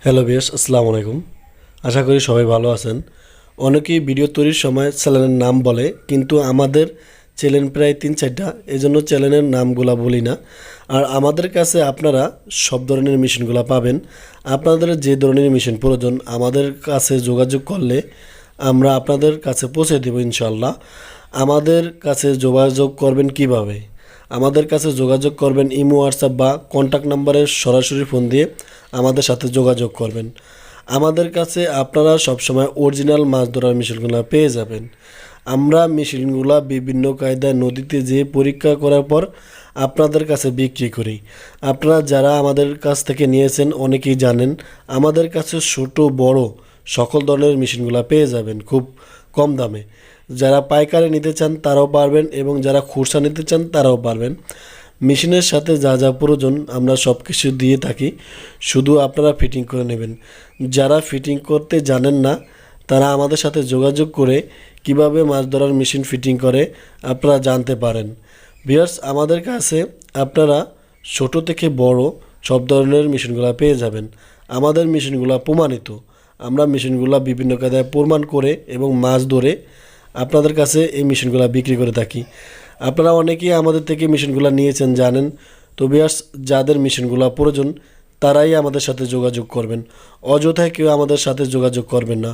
Hello viewers, আসসালামু আলাইকুম। আশা করি সবাই ভালো আছেন। অনেকেই ভিডিও তৈরির সময় চ্যানেলের নাম বলে, কিন্তু আমাদের চ্যানেল প্রায় 3-4টা, এজন্য চ্যানেলের নামগুলা বলি না। আর আমাদের কাছে আপনারা সব ধরনের মেশিনগুলো পাবেন। আপনাদের যে ধরনের মেশিন প্রয়োজন আমাদের কাছে যোগাযোগ করলে আমরা আপনাদের কাছে পৌঁছে দেব ইনশাল্লাহ। আমাদের কাছে যোগাযোগ করবেন কিভাবে? আমাদের কাছে যোগাযোগ করবেন ইমো, হোয়াটসঅ্যাপ বা কন্ট্যাক্ট নাম্বারে সরাসরি ফোন দিয়ে আমাদের সাথে যোগাযোগ করবেন। আমাদের কাছে আপনারা সবসময় অরিজিনাল মাছ ধরার মেশিনগুলো পেয়ে যাবেন। আমরা মেশিনগুলো বিভিন্ন কায়দায় নদীতে যেয়ে পরীক্ষা করার পর আপনাদের কাছে বিক্রি করি। আপনারা যারা আমাদের কাছ থেকে নিয়েছেন অনেকেই জানেন, আমাদের কাছে ছোট বড় সকল ধরনের মেশিনগুলো পেয়ে যাবেন খুব কম দামে। যারা পাইকারি নিতে চান তারাও পারবেন এবং যারা খুচরা নিতে চান তারাও পারবেন। মেশিনের সাথে যা যা প্রয়োজন আমরা সব কিছু দিয়ে থাকি, শুধু আপনারা ফিটিং করে নেবেন। যারা ফিটিং করতে জানেন না তারা আমাদের সাথে যোগাযোগ করে কিভাবে মাছ ধরার মেশিন ফিটিং করে আপনারা জানতে পারেন। ভিউয়ার্স, আমাদের কাছে আপনারা ছোট থেকে বড় সব ধরনের মেশিনগুলো পেয়ে যাবেন। আমাদের মেশিনগুলো প্রমাণিত। আমরা মেশিনগুলো বিভিন্ন কায়দায় প্রমাণ করে এবং মাছ ধরে আপনাদের কাছে এই মেশিনগুলো বিক্রি করে থাকি। আপনারা অনেকেই আমাদের থেকে মেশিনগুলো নিয়েছেন জানেন। তো ভিউয়ার্স, যাদের মেশিনগুলো প্রয়োজন তারাই আমাদের সাথে যোগাযোগ করবেন। অযথায় কেউ আমাদের সাথে যোগাযোগ করবেন না।